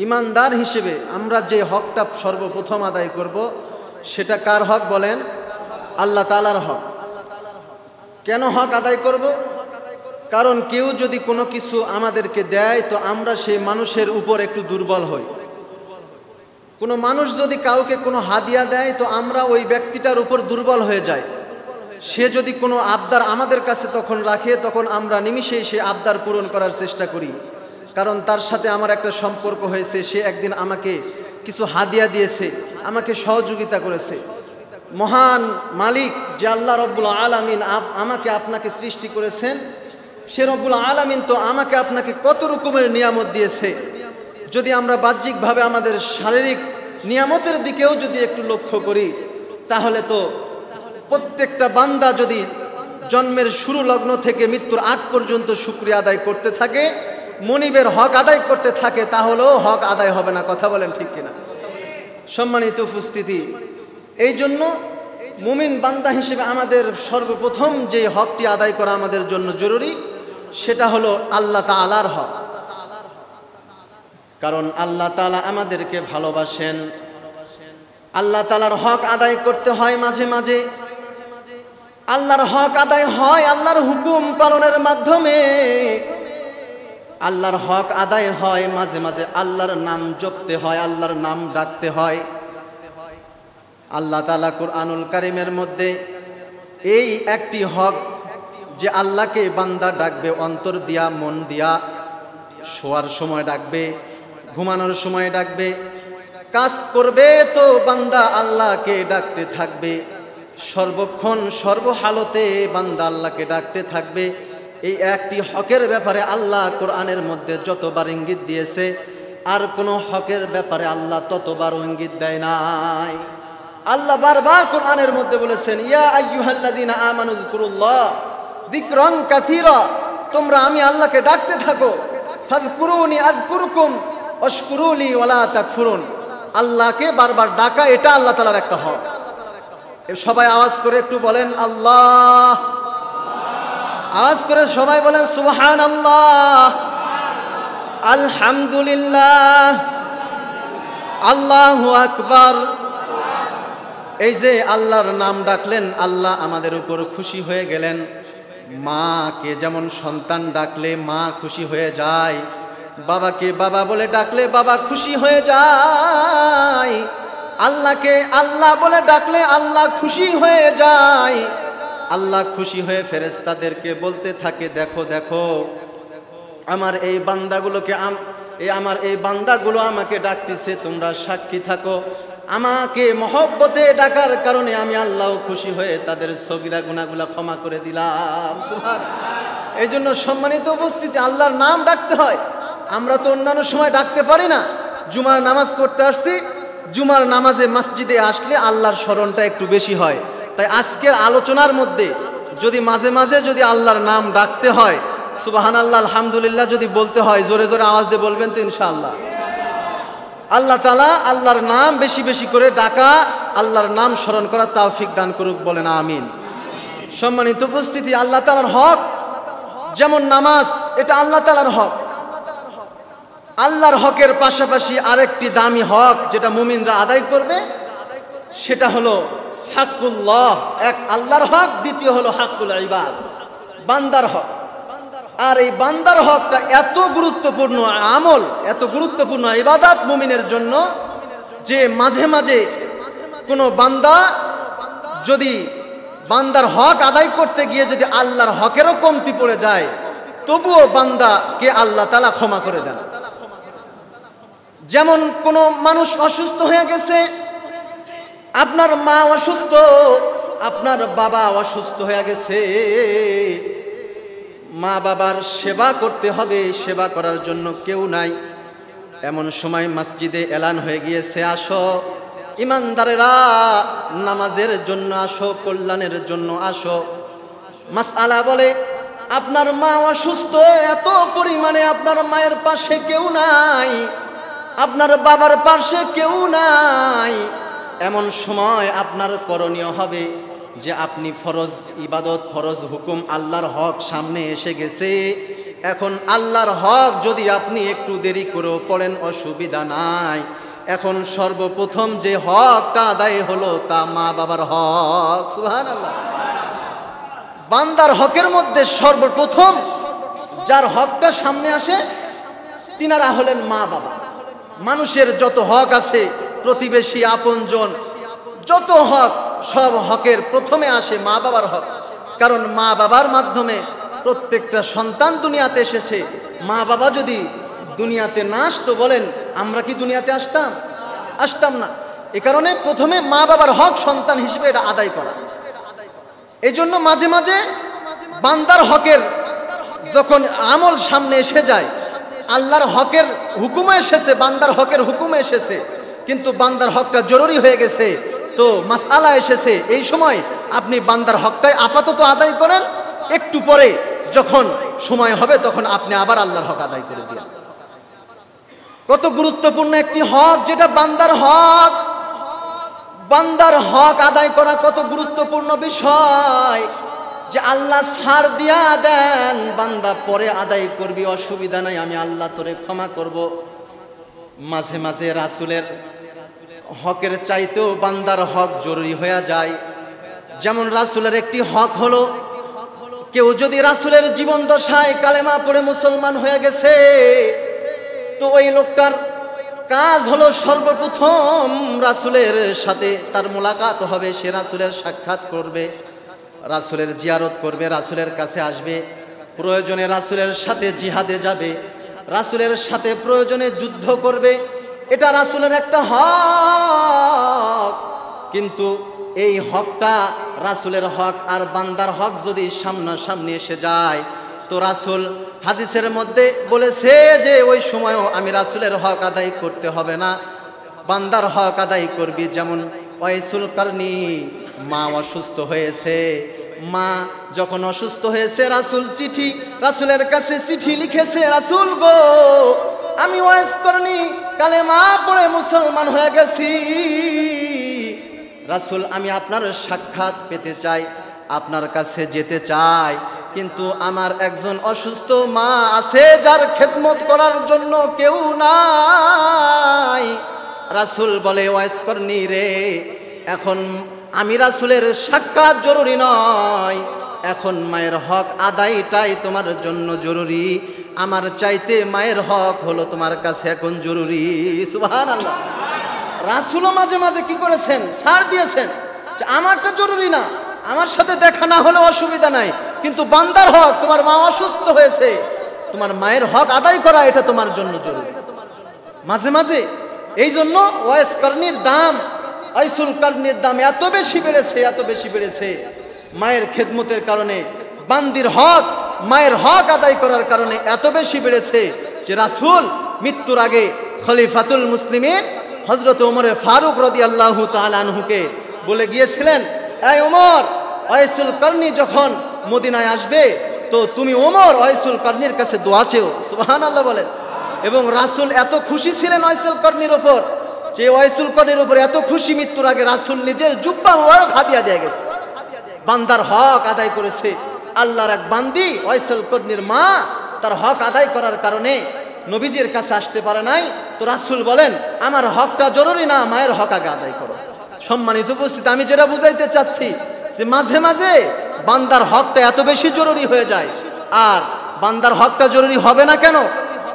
[SPEAKER 1] ইমানদার হিসেবে আমরা যে হকটা সর্বপ্রথম আদায় করব, সেটা কার হক বলেন? আল্লাহ তাআলার হক। কেন হক আদায় করব? কারণ কেউ যদি কোনো কিছু আমাদেরকে দেয়, তো আমরা সেই মানুষের উপর একটু দুর্বল হই। কোনো মানুষ যদি কাউকে কোনো হাদিয়া দেয়, তো আমরা ওই ব্যক্তিটার উপর দুর্বল হয়ে যাই। সে যদি কোনো আবদার আমাদের কাছে তখন রাখে, তখন আমরা নিমিষেই সে আবদার পূরণ করার চেষ্টা করি, কারণ তার সাথে আমার একটা সম্পর্ক হয়েছে। সে একদিন আমাকে কিছু হাদিয়া দিয়েছে, আমাকে সহযোগিতা করেছে। মহান মালিক যে আল্লাহ রব্বুল আলামিন আমাকে আপনাকে সৃষ্টি করেছেন, সে রব্বুল আলামিন তো আমাকে আপনাকে কত রকমের নিয়ামত দিয়েছে। যদি আমরা বাহ্যিকভাবে আমাদের শারীরিক নিয়ামতের দিকেও যদি একটু লক্ষ্য করি, তাহলে তো প্রত্যেকটা বান্দা যদি জন্মের শুরু লগ্ন থেকে মৃত্যুর আগ পর্যন্ত শুকরিয়া আদায় করতে থাকে, মনিবের হক আদায় করতে থাকে, তাহলেও হক আদায় হবে না। কথা বলেন ঠিক কিনা? সম্মানিত উপস্থিতি, এই জন্য মুমিন বান্দা হিসেবে আমাদের সর্বপ্রথম যে হকটি আদায় করা আমাদের জন্য জরুরি, সেটা হলো আল্লাহ তাআলার হক। কারণ আল্লাহ তাআলা আমাদেরকে ভালোবাসেন। আল্লাহ তাআলার হক আদায় করতে হয় মাঝে মাঝে। আল্লাহর হক আদায় হয় আল্লাহর হুকুম পালনের মাধ্যমে। আল্লাহর হক আদায় হয় মাঝে মাঝে আল্লাহর নাম জপতে হয়, আল্লাহর নাম ডাকতে হয়। আল্লাহ তাআলা কুরআনুল কারীমের মধ্যে এই একটি হক যে আল্লাহকে বান্দা ডাকবে অন্তর দিয়া, মন দিয়া, শোয়ার সময় ডাকবে, ঘুমানোর সময় ডাকবে, কাজ করবে তো বান্দা আল্লাহকে ডাকতে থাকবে, সর্বক্ষণ সর্বহালতে বান্দা আল্লাহকে ডাকতে থাকবে। এই একটি হকের ব্যাপারে আল্লাহ কোরআনের মধ্যে যতবার ইঙ্গিত দিয়েছে, আর কোনো হকের ব্যাপারে আল্লাহ ততবার ইঙ্গিত দেয় নাই। আল্লাহ বারবার কোরআনের মধ্যে বলেছেন, ইয়া আইয়ুহাল্লাযীনা আমানু যিকুরুল্লাহ যিকরান কাসীরা, তোমরা আমি আল্লাহকে ডাকতে থাকো। ফাযকুরুনি আযকুরকুম ওয়াশকুরুলি ওয়ালা তাকফুরুন। আল্লাহকে বারবার ডাকা, এটা আল্লাহ তাআলার একটা হক। সবাই আওয়াজ করে একটু বলেন আল্লাহ। আওয়াজ করে সবাই বলেন সুবহানাল্লাহ, আলহামদুলিল্লাহ, আল্লাহু আকবার, এই যে আল্লাহর নাম ডাকলেন, আল্লাহ আমাদের উপর খুশি হয়ে গেলেন। মাকে যেমন সন্তান ডাকলে মা খুশি হয়ে যায়, বাবাকে বাবা বলে ডাকলে বাবা খুশি হয়ে যায়, আল্লাহকে আল্লাহ বলে ডাকলে আল্লাহ খুশি হয়ে যায়। আল্লাহ খুশি হয়ে ফেরেশতাদেরকে বলতে থাকে, দেখো দেখো আমার এই বান্দাগুলোকে, আমার এই বান্দাগুলো আমাকে ডাকতেছে, তোমরা সাক্ষী থাকো। আমাকে মহব্বতে ডাকার কারণে আমি আল্লাহ খুশি হয়ে তাদের সগীরা গুনাহগুলো ক্ষমা করে দিলাম। সুবহানাল্লাহ। এই জন্য সম্মানিত উপস্থিতি, আল্লাহর নাম ডাকতে হয়। আমরা তো অন্যান্য সময় ডাকতে পারি না। জুমার নামাজ করতে আসছি, জুমার নামাজে মসজিদে আসলে আল্লাহর স্মরণটা একটু বেশি হয়। তাই আজকের আলোচনার মধ্যে যদি মাঝে মাঝে যদি আল্লাহর নাম ডাকতে হয়, সুবহানাল্লাহ আলহামদুলিল্লাহ যদি বলতে হয়, জোরে জোরে আওয়াজ দিয়ে বলবেন তো ইনশাআল্লাহ। আল্লাহ তাআলা আল্লাহর নাম বেশি বেশি করে ডাকা, আল্লাহর নাম স্মরণ করার তৌফিক দান করুক, বলেন আমিন। সম্মানিত উপস্থিতি, আল্লাহ তাআলার হক যেমন নামাজ, এটা আল্লাহ তাআলার হক। আল্লাহর হকের পাশাপাশি আরেকটি দামি হক যেটা মুমিনরা আদায় করবে, সেটা হলো হাক্কুল্লাহ। এক আল্লাহর হক, দ্বিতীয় হলো হাক্কুল ইবাদ, বান্দার হক। আর এই বান্দার হকটা এত গুরুত্বপূর্ণ আমল, এত গুরুত্বপূর্ণ ইবাদত মুমিনের জন্য, যে মাঝে মাঝে কোনো বান্দা যদি বান্দার হক আদায় করতে গিয়ে যদি আল্লাহর হকেরও কমতি পড়ে যায়, তবুও বান্দাকে আল্লাহ তাআলা ক্ষমা করে দেন। যেমন কোনো মানুষ অসুস্থ হয়ে গেছে, আপনার মা অসুস্থ, আপনার বাবা অসুস্থ হয়ে গেছে, মা বাবার সেবা করতে হবে, সেবা করার জন্য কেউ নাই। এমন সময় মসজিদে এলান হয়ে গিয়েছে, আসো ইমানদারেরা, নামাজের জন্য আসো, কল্যাণের জন্য আসো। মাসআলা বলে, আপনার মা অসুস্থ, এত পরিমাণে আপনার মায়ের পাশে কেউ নাই, আপনার বাবার পাশে কেউ নাই। এমন সময় আপনার করণীয় হবে যে আপনি ফরজ ইবাদত, ফরজ হুকুম, আল্লাহর হক সামনে এসে গেছে। এখন আল্লাহর হক যদি আপনি একটু দেরি করে পড়েন, অসুবিধা নাই। এখন সর্বপ্রথম যে হকটা আদায় হলো তা মা বাবার হক। সুবহানাল্লাহ। বান্দার হকের মধ্যে সর্বপ্রথম যার হকটা সামনে আসে তিনারা হলেন মা বাবা। মানুষের যত হক আছে, প্রতিবেশী, আপনজন, যত হক, সব হকের প্রথমে আসে মা বাবার হক। কারণ মা বাবার মাধ্যমে প্রত্যেকটা সন্তান দুনিয়াতে এসেছে। মা বাবা যদি দুনিয়াতে না আসতো, বলেন আমরা কি দুনিয়াতে আসতাম? আসতাম না। এ কারণে প্রথমে মা বাবার হক সন্তান হিসেবে এটা আদায় করা। এই জন্য মাঝে মাঝে বান্দার হকের যখন আমল সামনে এসে যায়, আল্লাহর হকের হুকুমে এসেছে, বান্দার হকের হুকুমে এসেছে, কিন্তু বান্দার হকটা জরুরি হয়ে গেছে, তো মাসআলা এসেছে। এই সময় আপনি বান্দার হকটাই আপাতত আদায় করেন, একটু পরে যখন সময় হবে তখন আপনি আবার আল্লাহর হক আদায় করে দিন। কত গুরুত্বপূর্ণ একটি হক, যেটা বান্দার হক। বান্দার হক আদায় করা কত গুরুত্বপূর্ণ বিষয়, যে আল্লাহ ছাড় দিয়া দেন, বান্দা পরে আদায় করবি, অসুবিধা নাই, আমি আল্লাহ তোরে ক্ষমা করব। মাঝে মাঝে রাসূলের হকের চাইতেও বান্দার হক জরুরি হয়ে যায়। যেমন রাসূলের একটি হক হলো, কেউ যদি রাসূলের জীবন দশায় কালেমা পড়ে মুসলমান হয়ে গেছে, তো ওই লোকটার কাজ হলো সর্বপ্রথম রাসূলের সাথে তার মোলাকাত হবে, সে রাসূলের সাক্ষাৎ করবে, রাসূলের জিয়ারত করবে, রাসূলের কাছে আসবে, প্রয়োজনে রাসূলের সাথে জিহাদে যাবে, রাসূলের সাথে প্রয়োজনে যুদ্ধ করবে। এটা রাসূলের একটা হক। কিন্তু এই হকটা, রাসূলের হক আর বান্দার হক যদি সামনাসামনি এসে যায়, তো রাসূল হাদিসের মধ্যে বলেছে যে ওই সময়ও আমি রাসূলের হক আদায় করতে হবে না, বান্দার হক আদায় করবি। যেমন ওয়াইসুল কারনি, মা অসুস্থ হয়েছে, মা যখন অসুস্থ হয়েছে, রাসূলের কাছে চিঠি লিখেছে, রাসূল গো, আমি ওয়াইস কারনি কালেমা পড়ে মুসলমান হয়ে গেছি, রাসূল আমি আপনার সাক্ষাৎ পেতে চাই, আপনার কাছে যেতে চাই, কিন্তু আমার একজন অসুস্থ মা আছে, যার খেদমত করার জন্য কেউ নাই। রাসূল বলে, ওয়াইস করনি রে, এখন আমি রাসূলের সাক্ষাৎ জরুরি নয়, এখন মায়ের হক আদায়টাই তোমার জন্য জরুরি। আমার চাইতে মায়ের হক হলো তোমার কাছে এখন জরুরি। সুবহানাল্লাহ। রাসূলও মাঝে মাঝে কি করেছেন, ছাড় দিয়েছেন যে আমারটা জরুরি না, আমার সাথে দেখা না হলে অসুবিধা নাই, কিন্তু বান্দার হক, তোমার মা অসুস্থ হয়েছে, তোমার মায়ের হক আদায় করা এটা তোমার জন্য জরুরি। মাঝে মাঝে এই জন্য ওয়াইস কারনির দাম, আইসুল কারনির দাম এত বেশি বেড়েছে, এত বেশি বেড়েছে মায়ের খেদমতের কারণে, বান্দির হক, মায়ের হক আদায় করার কারণে এত বেশি বেড়েছে যে রাসূল মৃত্যুর আগে খলিফাতুল মুসলিমিন হযরত ওমর ফারুক রাদিয়াল্লাহু তাআলা আনহুকে বলে গিয়েছিলেন, এই ওমর, ওয়াইসুল কারনি যখন মদিনায় আসবে তো তুমি ওমর ওয়াইসুল কারনির কাছে দোয়া চেও। সুবহানাল্লাহ বলেন। এবং রাসূল এত খুশি ছিলেন ওয়াইসুল কারনির উপর, যে ওয়াইসুল কারনির উপর এত খুশি মৃত্যুর আগে রাসূল নিজের জুব্বা মুবারক হাদিয়া দিয়ে গেছে। বান্দার হক আদায় করেছে। আল্লাহর এক বান্দি ওয়াইসুল কারনির মা তার হক আদায় করার কারণে নবীজির কাছে আসতে পারে নাই, তো রাসূল বলেন আমার হকটা জরুরি না, মায়ের হক আগে আদায় করো। সম্মানিত উপস্থিত, আমি যেটা বুঝাইতে চাচ্ছি যে মাঝে মাঝে বান্দার হকটা এত বেশি জরুরি হয়ে যায়। আর বান্দার হকটা জরুরি হবে না কেন?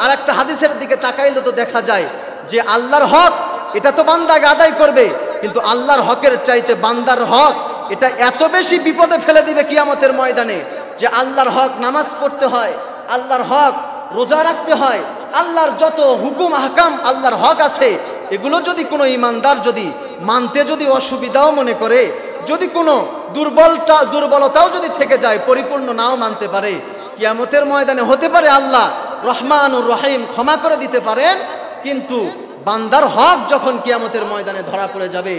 [SPEAKER 1] আর একটা হাদিসের দিকে তাকাইলে তো দেখা যায় যে আল্লাহর হক এটা তো বান্দা আদায় করবে, কিন্তু আল্লাহর হকের চাইতে বান্দার হক এটা এত বেশি বিপদে ফেলে দিবে কিয়ামতের ময়দানে, যে আল্লাহর হক নামাজ পড়তে হয়, আল্লাহর হক রোজা রাখতে হয়, আল্লাহর যত হুকুম আহকাম আল্লাহর হক আছে, এগুলো যদি কোনো ইমানদার যদি মানতে যদি অসুবিধাও মনে করে, যদি কোনো দুর্বলতাও যদি থেকে যায়, পরিপূর্ণ নাও মানতে পারে, কিয়ামতের ময়দানে হতে পারে আল্লাহ রহমানুর রহিম ক্ষমা করে দিতে পারেন, কিন্তু বান্দার হক যখন কিয়ামতের ময়দানে ধরা পড়ে যাবে,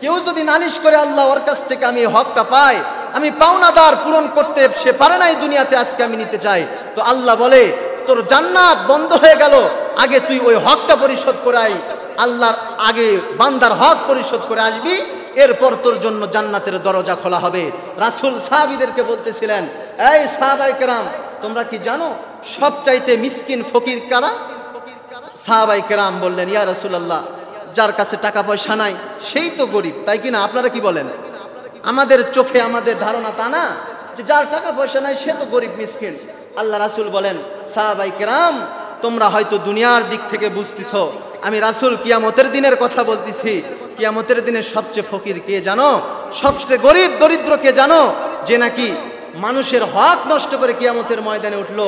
[SPEAKER 1] কেউ যদি নালিশ করে আল্লাহ ওর কাছ থেকে আমি হকটা পাই, আমি পাওনাদার পূরণ করতে সে পারে নাই দুনিয়াতে, আজকে আমি নিতে চাই, তো আল্লাহ বলে তোর জান্নাত বন্ধ হয়ে গেল, আগে তুই ওই হকটা পরিশোধ করে আই। আল্লাহর আগে বান্দার হক পরিশোধ করে আসবি, এরপর তোর জন্য জান্নাতের দরজা খোলা হবে। রাসূল সাহাবীদেরকে বলতেছিলেন, এই সাহাবায়ে কেরাম, তোমরা কি জানো সবচাইতে মিসকিন ফকির কারা? সাহাবায়ে কেরাম বললেন, ইয়া রাসূলুল্লাহ, যার কাছে টাকা পয়সা নাই সেই তো গরিব, তাই কি না? আপনারা কি বলেন? আমাদের চোখে আমাদের ধারণা তা না যে যার টাকা পয়সা নাই সে তো গরিব মিসকিন। আল্লাহ রাসূল বলেন, সাহাবায়ে কেরাম, তোমরা হয়তো দুনিয়ার দিক থেকে বুঝতেছো, আমি রাসূল কিয়ামতের দিনের কথা বলতেছি। কিয়ামতের দিনে সবচেয়ে ফকির কে জানো? সবচেয়ে গরিব দরিদ্র কে জানো? যে নাকি মানুষের হক নষ্ট করে কিয়ামতের ময়দানে উঠলো।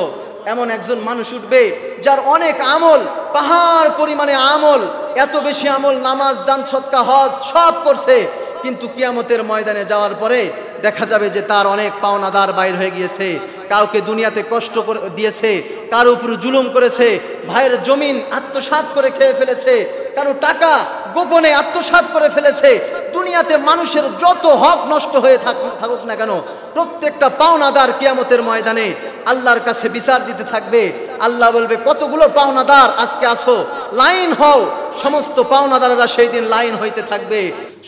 [SPEAKER 1] এমন একজন মানুষ উঠবে যার অনেক আমল, পাহাড় পরিমাণে আমল, এত বেশি আমল, নামাজ, দান, সদকা, হজ সব করছে, কিন্তু কিয়ামতের ময়দানে যাওয়ার পরে দেখা যাবে যে তার অনেক পাওনাদার বাইর হয়ে গিয়েছে, কাউকে দুনিয়াতে কষ্ট করে দিয়েছে, কারো উপর জুলুম করেছে, ভাইয়ের জমিন আত্মসাৎ করে খেয়ে ফেলেছে, কারো টাকা গোপনে আত্মসাৎ করে ফেলেছে। দুনিয়াতে মানুষের যত হক নষ্ট হয়ে থাকুক না কেন, প্রত্যেকটা পাওনাদার কিয়ামতের ময়দানে আল্লাহর কাছে বিচার দিতে থাকবে। আল্লাহ বলবে, কতগুলো পাওনাদার আজকে আসো, লাইন হও। সমস্ত পাওনাদাররা সেই দিন লাইন হইতে থাকবে।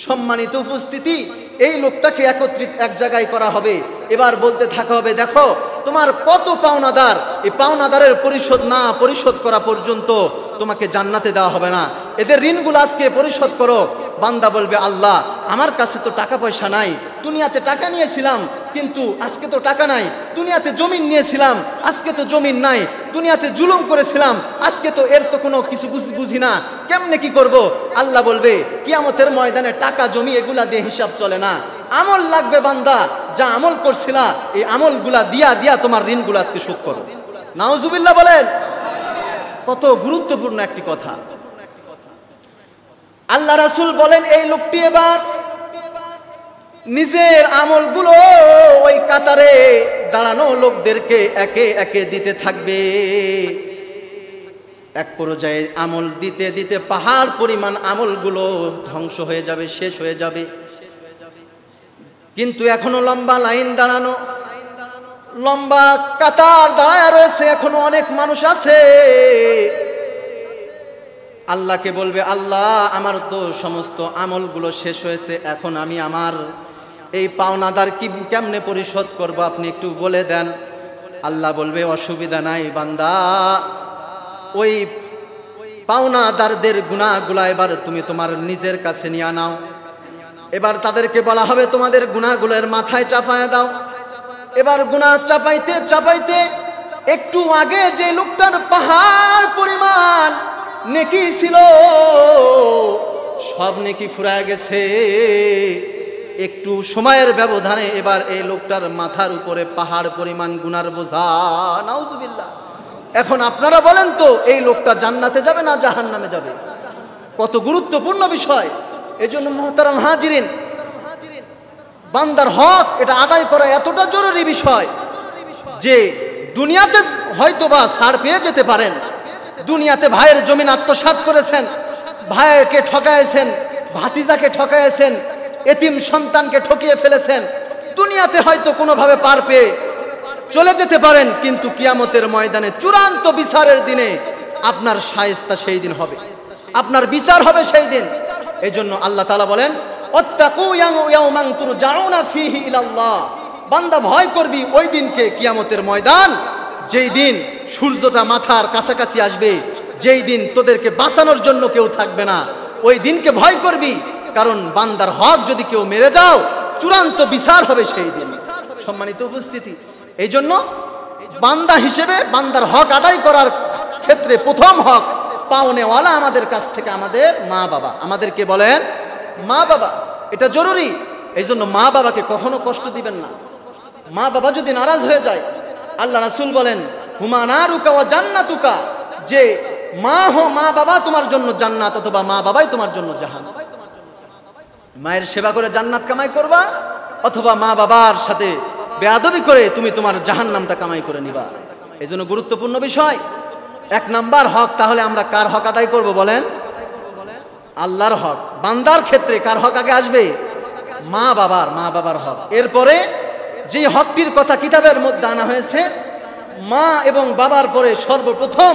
[SPEAKER 1] সম্মানিত উপস্থিতি, এই লোকটাকে একত্রিত এক জায়গায় করা হবে। এবার বলতে থাকা হবে, দেখো তোমার কত পাওনাদার, এই পাওনাদারের পরিশোধ করা পর্যন্ত তোমাকে জান্নাতে দেওয়া হবে না, এদের ঋণগুলো আজকে পরিশোধ করো। বান্দা বলবে, আল্লাহ আমার কাছে তো টাকা পয়সা নাই, দুনিয়াতে টাকা নিয়েছিলাম কিন্তু আজকে তো টাকা নাই, দুনিয়াতে জমিন নিয়েছিলাম আজকে তো জমিন নাই, দুনিয়াতে জুলুম করেছিলাম আজকে তো এর তো কোনো কিছু বুঝি না, কেমনে কি করব? আল্লাহ বলবে, কিয়ামতের ময়দানে টাকা জমি এগুলা দিয়ে হিসাব চলে না, আমল লাগবে বান্দা, যা আমল করছিলা এই আমলগুলা দিয়া তোমার ঋণগুলো আজকে শোধ করো। নাউজুবিল্লাহ বলেন। কত গুরুত্বপূর্ণ একটি কথা। আল্লাহ রাসূল বলেন, এই লোকটি এবার নিজের আমলগুলো ওই কাতারে দাঁড়ানো লোকদেরকে একে একে দিতে থাকবে। এক পর্যায়ে আমল দিতে দিতে পাহাড় পরিমাণ আমলগুলো ধ্বংস হয়ে যাবে, শেষ হয়ে যাবে। কিন্তু এখনো লম্বা লাইন দাঁড়ানো, লম্বা কাতার দাঁড়ায় রয়েছে, এখনো অনেক মানুষ আছে। আল্লাহকে বলবে, আল্লাহ আমার তো সমস্ত আমলগুলো শেষ হয়েছে, এখন আমি আমার এই পাওনাদার কেমনে পরিশোধ করব, আপনি একটু বলে দেন। আল্লাহ বলবে, অসুবিধা নাই বান্দা, ওই পাওনাদারদের গুনাহগুলা এবার তুমি তোমার নিজের কাছে নিয়ে নাও। এবার তাদেরকে বলা হবে তোমাদের গুনাহগুলোর মাথায় চাপায় দাও। এবার গুনাহ চাপাইতে চাপাইতে একটু আগে যে লোকটার পাহাড় পরিমাণ নেকি ছিল সব নেকি ফুরায় গেছে। একটু সময়ের ব্যবধানে এবার এই লোকটার মাথার উপরে পাহাড় পরিমাণ গুনার বোঝা। নাউজুবিল্লাহ। এখন আপনারা বলেন তো এই লোকটা জান্নাতে যাবে না জাহান্নামে যাবে? কত গুরুত্বপূর্ণ বিষয়। এজন্য মুহতারাম হাজিরিন, বান্দার হক এটা আদায় করা এতটা জরুরি বিষয় যে দুনিয়াতে হয়তোবা ছাড় পেয়ে যেতে পারেন। দুনিয়াতে ভাইয়ের জমিন আত্মসাৎ করেছেন, ভাইকে ঠকাইছেন, ভাতিজাকে ঠকাইছেন, এতিম সন্তানকে ঠকিয়ে ফেলেছেন, দুনিয়াতে হয়তো কোনোভাবে পার পেয়ে চলে যেতে পারেন, কিন্তু কিয়ামতের ময়দানে চূড়ান্ত বিচারের দিনে আপনার শায়েস্তা সেই দিন হবে, আপনার বিচার হবে সেই দিন। এই জন্য আল্লাহ তাআলা বলেন ওয়াত্তাকু ইয়াওমান তুরজাউনা ফীহি ইলাল্লাহ, বান্দা ভয় করবি ওই দিনকে, কিয়ামতের ময়দান, যেই দিন সূর্যটা মাথার কাছাকাছি আসবে, যেই দিন তোদেরকে বাঁচানোর জন্য কেউ থাকবে না, ওই দিনকে ভয় করবি। কারণ বান্দার হক যদি কেউ মেরে যাও চূড়ান্ত বিচার হবে সেই দিন। সম্মানিত উপস্থিতি, এই জন্য বান্দা হিসেবে বান্দার হক আদায় করার ক্ষেত্রে প্রথম হক পাওনেওয়ালা আমাদের কাছ থেকে আমাদের মা বাবা। আমাদেরকে বলেন মা বাবা, এটা জরুরি। এই জন্য মা বাবাকে কখনো কষ্ট দিবেন না। মা বাবা যদি নারাজ হয়ে যায়, আল্লাহ রাসূল বলেন হুমা নারুকা ওয়া জান্নাতুকা, যে মা বাবা তোমার জন্য জান্নাত অথবা মা বাবাই তোমার জন্য জাহান্নাম। মায়ের সেবা করে জান্নাত কামাই করবা অথবা মা বাবার সাথে বেয়াদবি করে তুমি তোমার জাহান্নামটা কামাই করে নিবা। এই জন্য গুরুত্বপূর্ণ বিষয়। এক নাম্বার হক, তাহলে আমরা কার হক আদায় করব বলেন? আল্লাহর হক। বান্দার ক্ষেত্রে কার হক আগে আসবে? মা বাবার হক। এরপরে যে হকটির কথা কিতাবের মধ্যে আনা হয়েছে, মা এবং বাবার পরে সর্বপ্রথম